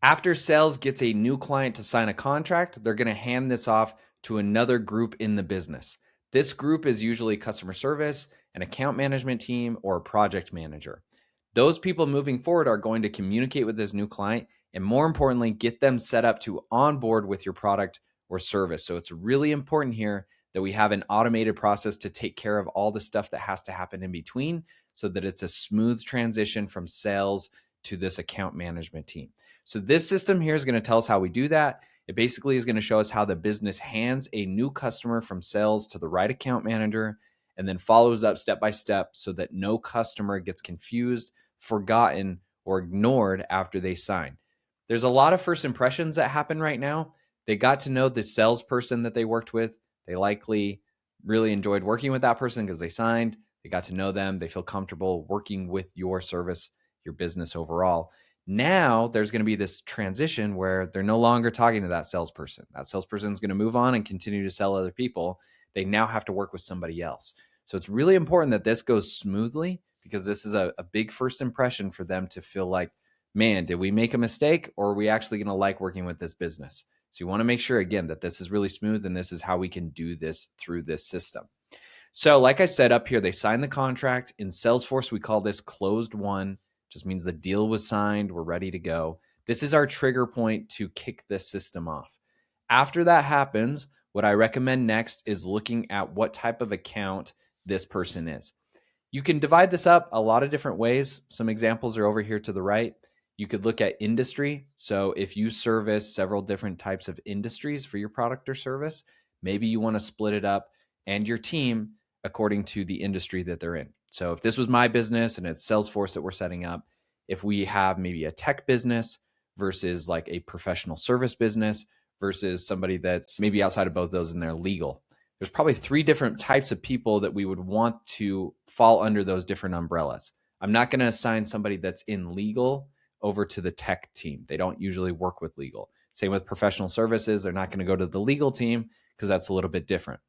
After sales gets a new client to sign a contract, they're going to hand this off to another group in the business. This group is usually customer service, an account management team, or a project manager. Those people moving forward are going to communicate with this new client and, more importantly, get them set up to onboard with your product or service. So it's really important here that we have an automated process to take care of all the stuff that has to happen in between so that it's a smooth transition from sales to this account management team. So this system here is going to tell us how we do that. It basically is going to show us how the business hands a new customer from sales to the right account manager and then follows up step by step so that no customer gets confused, forgotten, or ignored after they sign. There's a lot of first impressions that happen right now. They got to know the salesperson that they worked with. They likely really enjoyed working with that person because they signed. They got to know them. They feel comfortable working with your service, your business overall. Now there's going to be this transition where they're no longer talking to that salesperson. That salesperson is going to move on and continue to sell other people. They now have to work with somebody else. So it's really important that this goes smoothly because this is a big first impression for them to feel like, man, did we make a mistake or are we actually going to like working with this business? So you want to make sure, again, that this is really smooth and this is how we can do this through this system. So like I said up here, they sign the contract. In Salesforce, we call this closed won. Just means the deal was signed, we're ready to go. This is our trigger point to kick this system off. After that happens, what I recommend next is looking at what type of account this person is. You can divide this up a lot of different ways. Some examples are over here to the right. You could look at industry. So if you service several different types of industries for your product or service, maybe you want to split it up and your team according to the industry that they're in. So if this was my business and it's Salesforce that we're setting up, if we have maybe a tech business versus like a professional service business versus somebody that's maybe outside of both those and they're legal, there's probably 3 different types of people that we would want to fall under those different umbrellas. I'm not going to assign somebody that's in legal over to the tech team. They don't usually work with legal. Same with professional services. They're not going to go to the legal team because that's a little bit different.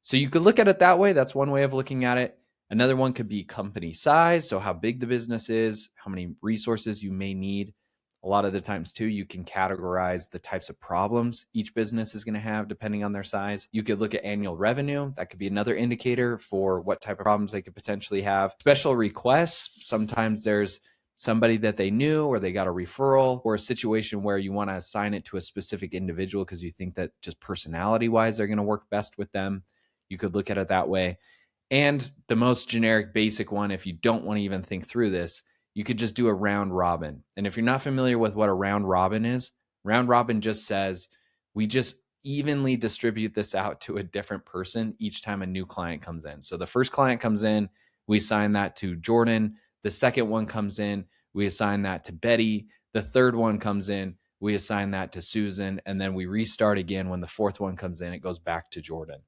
So you could look at it that way. That's one way of looking at it. Another one could be company size. So how big the business is, how many resources you may need. A lot of the times too, you can categorize the types of problems each business is going to have depending on their size. You could look at annual revenue. That could be another indicator for what type of problems they could potentially have. Special requests. Sometimes there's somebody that they knew or they got a referral or a situation where you want to assign it to a specific individual because you think that just personality wise, they're going to work best with them. You could look at it that way. And the most generic basic one, if you don't want to even think through this, you could just do a round robin. And if you're not familiar with what a round robin is, round robin just says we just evenly distribute this out to a different person each time a new client comes in. So the first client comes in, we assign that to Jordan. The second one comes in, we assign that to Betty. The third one comes in, we assign that to Susan. And then we restart again. When the fourth one comes in, it goes back to Jordan.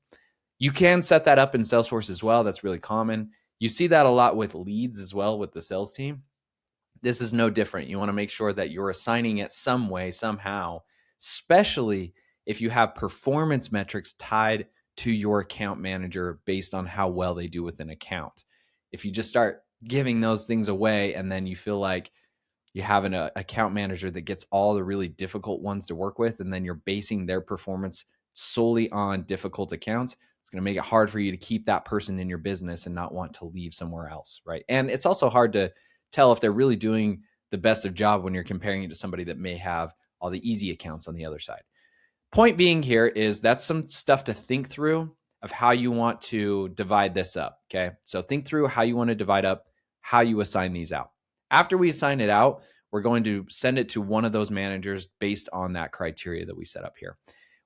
You can set that up in Salesforce as well. That's really common. You see that a lot with leads as well with the sales team. This is no different. You want to make sure that you're assigning it some way, somehow, especially if you have performance metrics tied to your account manager based on how well they do with an account. If you just start giving those things away and then you feel like you have an account manager that gets all the really difficult ones to work with, and then you're basing their performance solely on difficult accounts, it's going to make it hard for you to keep that person in your business and not want to leave somewhere else, right? And it's also hard to tell if they're really doing the best of job when you're comparing it to somebody that may have all the easy accounts on the other side. Point being here is that's some stuff to think through of how you want to divide this up, okay? So think through how you want to divide up, how you assign these out. After we assign it out, we're going to send it to one of those managers based on that criteria that we set up here.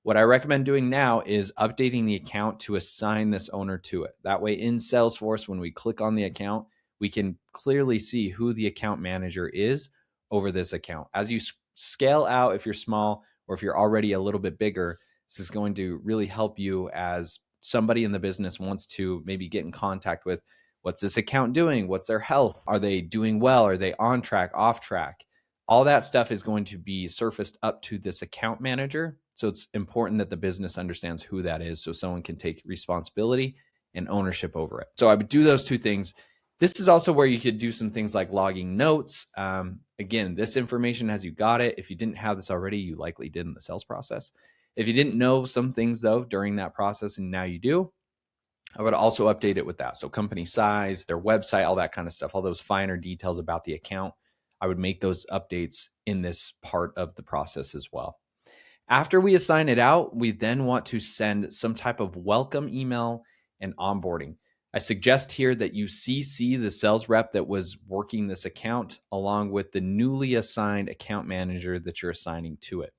What I recommend doing now is updating the account to assign this owner to it. That way in Salesforce, when we click on the account, we can clearly see who the account manager is over this account. As you scale out, if you're small or if you're already a little bit bigger, this is going to really help you as somebody in the business wants to maybe get in contact with what's this account doing? What's their health? Are they doing well? Are they on track, off track? All that stuff is going to be surfaced up to this account manager. So it's important that the business understands who that is so someone can take responsibility and ownership over it. So I would do those two things. This is also where you could do some things like logging notes. Again, this information as you got it. If you didn't have this already, you likely did in the sales process. If you didn't know some things though during that process and now you do, I would also update it with that. So company size, their website, all that kind of stuff, all those finer details about the account, I would make those updates in this part of the process as well. After we assign it out, we then want to send some type of welcome email and onboarding. I suggest here that you CC the sales rep that was working this account along with the newly assigned account manager that you're assigning to it.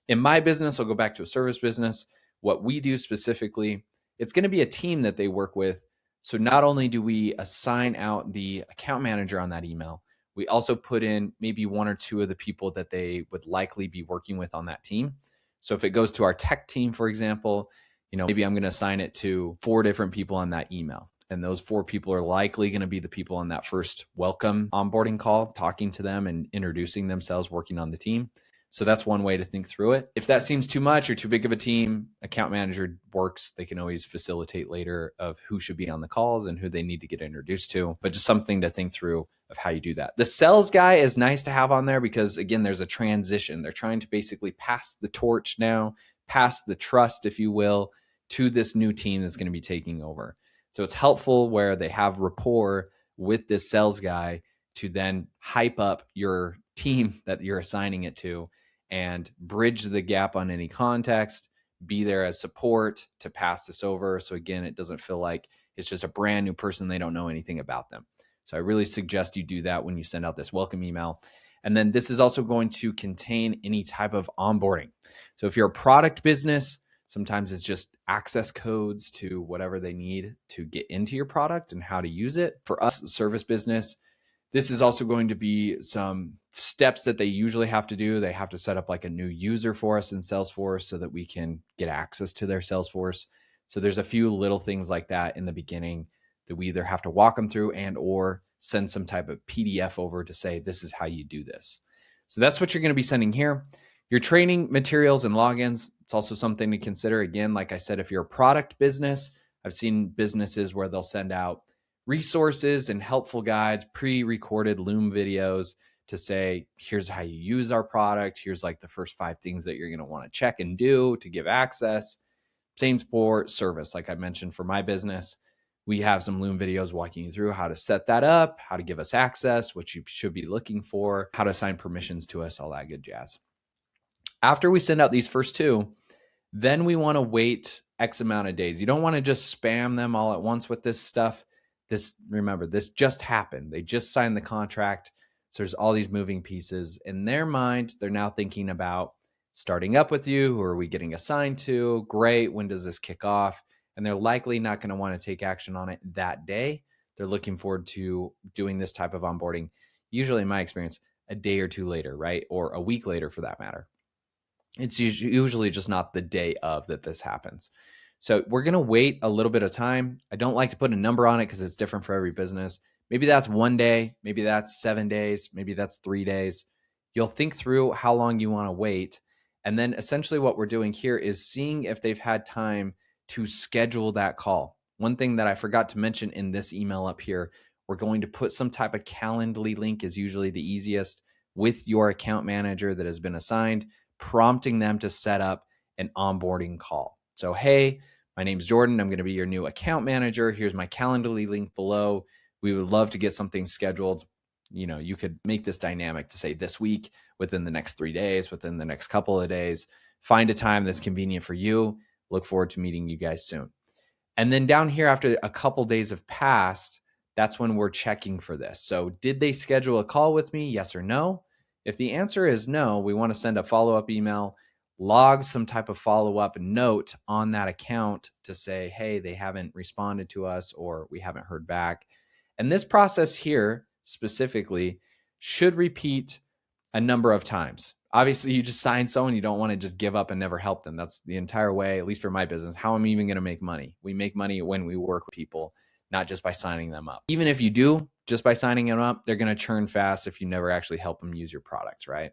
In my business, I'll go back to a service business. What we do specifically, it's going to be a team that they work with. So not only do we assign out the account manager on that email, we also put in maybe one or two of the people that they would likely be working with on that team. So if it goes to our tech team, for example, maybe I'm going to assign it to 4 different people on that email. And those 4 people are likely going to be the people on that first welcome onboarding call, talking to them and introducing themselves, working on the team. So that's one way to think through it. If that seems too much or too big of a team, account manager works. They can always facilitate later of who should be on the calls and who they need to get introduced to, but just something to think through of how you do that. The sales guy is nice to have on there because again, there's a transition. They're trying to basically pass the torch now, pass the trust, if you will, to this new team that's going to be taking over. So it's helpful where they have rapport with this sales guy to then hype up your team that you're assigning it to and bridge the gap on any context, be there as support to pass this over. So again, it doesn't feel like it's just a brand new person. They don't know anything about them. So I really suggest you do that when you send out this welcome email. And then this is also going to contain any type of onboarding. So if you're a product business, sometimes it's just access codes to whatever they need to get into your product and how to use it. For us, service business, this is also going to be some steps that they usually have to do. They have to set up like a new user for us in Salesforce so that we can get access to their Salesforce. So there's a few little things like that in the beginning that we either have to walk them through and or send some type of PDF over to say, this is how you do this. So that's what you're going to be sending here. Your training materials and logins, it's also something to consider. Again, like I said, if you're a product business, I've seen businesses where they'll send out resources and helpful guides, pre-recorded Loom videos to say, here's how you use our product. Here's like the first 5 things that you're going to want to check and do to give access. Same for service. Like I mentioned for my business, we have some Loom videos walking you through how to set that up, how to give us access, what you should be looking for, how to assign permissions to us, all that good jazz. After we send out these first 2, then we want to wait X amount of days. You don't want to just spam them all at once with this stuff. Remember, this just happened. They just signed the contract. So there's all these moving pieces. In their mind, they're now thinking about starting up with you. Who are we getting assigned to? Great. When does this kick off? And they're likely not going to want to take action on it that day. They're looking forward to doing this type of onboarding, usually in my experience, a day or 2 later, right? Or a week later for that matter. It's usually just not the day of that this happens. So we're going to wait a little bit of time. I don't like to put a number on it because it's different for every business. Maybe that's 1 day, maybe that's 7 days, maybe that's 3 days. You'll think through how long you want to wait. And then essentially what we're doing here is seeing if they've had time to schedule that call. One thing that I forgot to mention in this email up here, we're going to put some type of Calendly link is usually the easiest with your account manager that has been assigned, prompting them to set up an onboarding call. So, hey, my name's Jordan. I'm going to be your new account manager. Here's my Calendly link below. We would love to get something scheduled. You could make this dynamic to say this week, within the next 3 days, within the next couple of days. Find a time that's convenient for you. Look forward to meeting you guys soon. And then down here, after a couple days have passed, that's when we're checking for this. So did they schedule a call with me? Yes or no? If the answer is no, we want to send a follow-up email, log some type of follow-up note on that account to say, hey, they haven't responded to us or we haven't heard back. And this process here specifically should repeat a number of times. Obviously, you just sign someone, you don't want to just give up and never help them. That's the entire way, at least for my business, how I'm even going to make money. We make money when we work with people, not just by signing them up. Even if you do, just by signing them up, they're going to churn fast if you never actually help them use your products, right?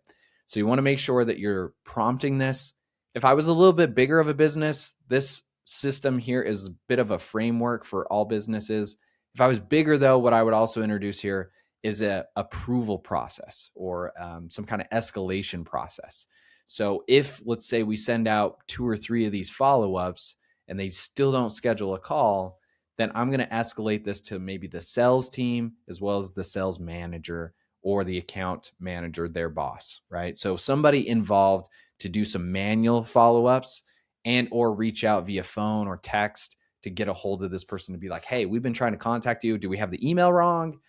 So you want to make sure that you're prompting this. If I was a little bit bigger of a business, this system here is a bit of a framework for all businesses. If I was bigger though, what I would also introduce here is a approval process or some kind of escalation process. So if, let's say, we send out 2 or 3 of these follow-ups and they still don't schedule a call, then I'm going to escalate this to maybe the sales team as well as the sales manager or the account manager, their boss, right? So somebody involved to do some manual follow-ups and or reach out via phone or text to get a hold of this person to be like, hey, we've been trying to contact you. Do we have the email wrong?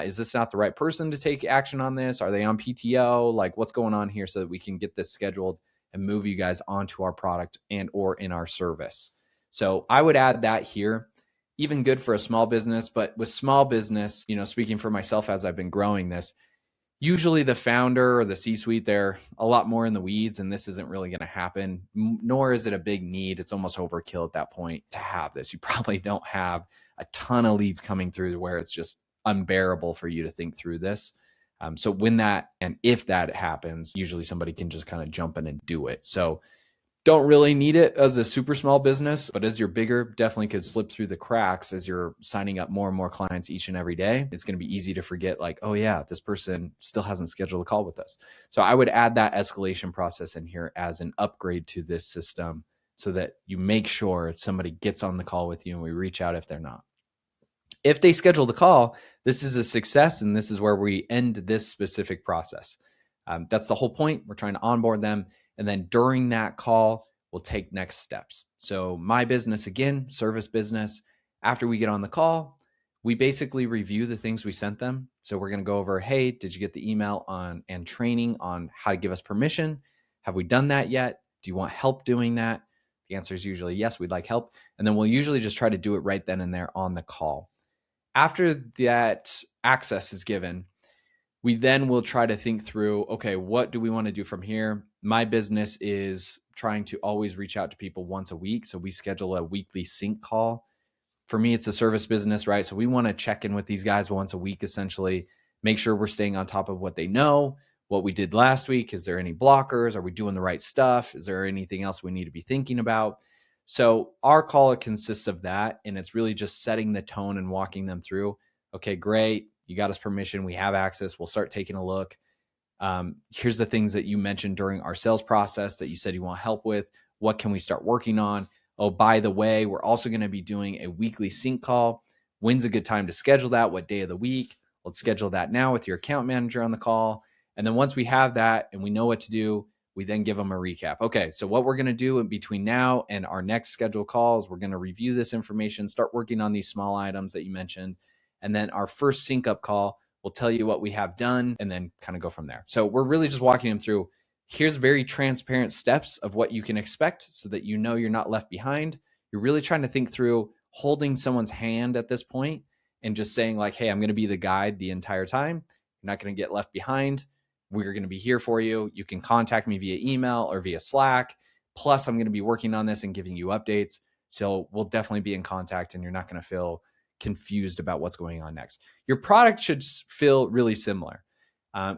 Is this not the right person to take action on this? Are they on PTO? Like, what's going on here so that we can get this scheduled and move you guys onto our product and or in our service? So I would add that here. Even good for a small business, but with small business, speaking for myself as I've been growing this, usually the founder or the C-suite, they're a lot more in the weeds, and this isn't really going to happen, nor is it a big need. It's almost overkill at that point to have this. You probably don't have a ton of leads coming through where it's just unbearable for you to think through this. So when that and if that happens, usually somebody can just kind of jump in and do it. So don't really need it as a super small business, but as you're bigger, definitely could slip through the cracks as you're signing up more and more clients each and every day. It's going to be easy to forget, like, oh yeah, this person still hasn't scheduled a call with us. So I would add that escalation process in here as an upgrade to this system so that you make sure somebody gets on the call with you and we reach out if they're not. If they schedule the call, this is a success, and this is where we end this specific process. That's the whole point. We're trying to onboard them. And then during that call, we'll take next steps. So my business, again, service business, after we get on the call, we basically review the things we sent them. So we're going to go over, hey, did you get the email on and training on how to give us permission? Have we done that yet? Do you want help doing that? The answer is usually yes, we'd like help. And then we'll usually just try to do it right then and there on the call. After that access is given, we then will try to think through, okay, what do we want to do from here? My business is trying to always reach out to people once a week. So we schedule a weekly sync call. For me, it's a service business, right? So we want to check in with these guys once a week, essentially, make sure we're staying on top of what they know, what we did last week. Is there any blockers? Are we doing the right stuff? Is there anything else we need to be thinking about? So our call consists of that. And it's really just setting the tone and walking them through. Okay, great. You got us permission. We have access. We'll start taking a look. Here's the things that you mentioned during our sales process that you said you want help with. What can we start working on? Oh, by the way, we're also going to be doing a weekly sync call. When's a good time to schedule that? What day of the week? Let's schedule that now with your account manager on the call. And then once we have that and we know what to do, we then give them a recap. Okay, so what we're going to do in between now and our next scheduled calls, we're going to review this information, start working on these small items that you mentioned. And then our first sync up call will tell you what we have done and then kind of go from there. So we're really just walking them through. Here's very transparent steps of what you can expect so that you know you're not left behind. You're really trying to think through holding someone's hand at this point and just saying like, hey, I'm going to be the guide the entire time. You're not going to get left behind. We're going to be here for you. You can contact me via email or via Slack. Plus, I'm going to be working on this and giving you updates. So we'll definitely be in contact and you're not going to feel confused about what's going on next. Your product should feel really similar.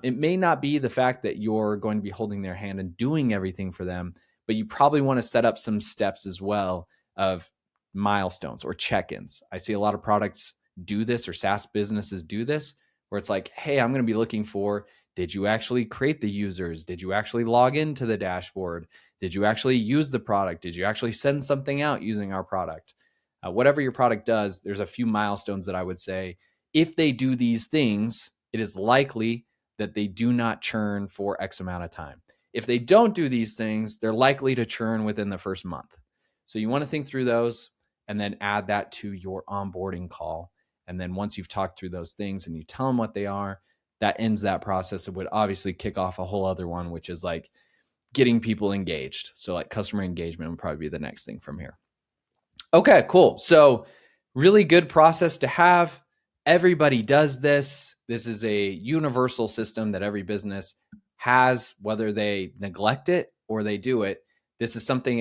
It may not be the fact that you're going to be holding their hand and doing everything for them, but you probably want to set up some steps as well of milestones or check-ins. I see a lot of products do this, or SaaS businesses do this, where it's like, hey, I'm going to be looking for, did you actually create the users? Did you actually log into the dashboard? Did you actually use the product? Did you actually send something out using our product? Whatever your product does, there's a few milestones that I would say, if they do these things, it is likely that they do not churn for X amount of time. If they don't do these things, they're likely to churn within the first month. So you want to think through those and then add that to your onboarding call. And then once you've talked through those things and you tell them what they are, that ends that process. It would obviously kick off a whole other one, which is like getting people engaged. So like customer engagement would probably be the next thing from here. Okay, cool. So really good process to have. Everybody does this. This is a universal system that every business has, whether they neglect it or they do it. This is something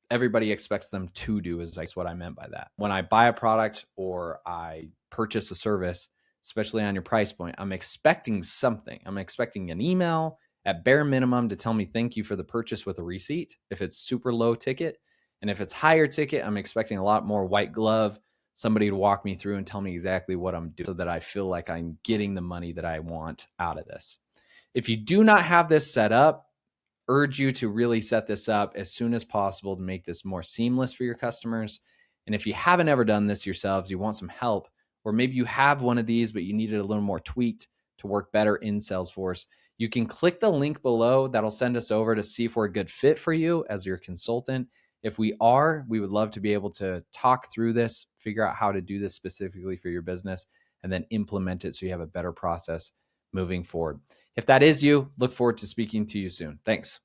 everybody expects them to do, is like what I meant by that. When I buy a product or I purchase a service, especially on your price point, I'm expecting something. I'm expecting an email at bare minimum to tell me thank you for the purchase with a receipt if it's super low ticket. And if it's higher ticket, I'm expecting a lot more white glove somebody to walk me through and tell me exactly what I'm doing so that I feel like I'm getting the money that I want out of this. If you do not have this set up, urge you to really set this up as soon as possible to make this more seamless for your customers. And if you haven't ever done this yourselves, you want some help, or maybe you have one of these, but you need it a little more tweaked to work better in Salesforce, you can click the link below. That'll send us over to see if we're a good fit for you as your consultant. If we are, we would love to be able to talk through this, figure out how to do this specifically for your business, and then implement it so you have a better process moving forward. If that is you, look forward to speaking to you soon. Thanks.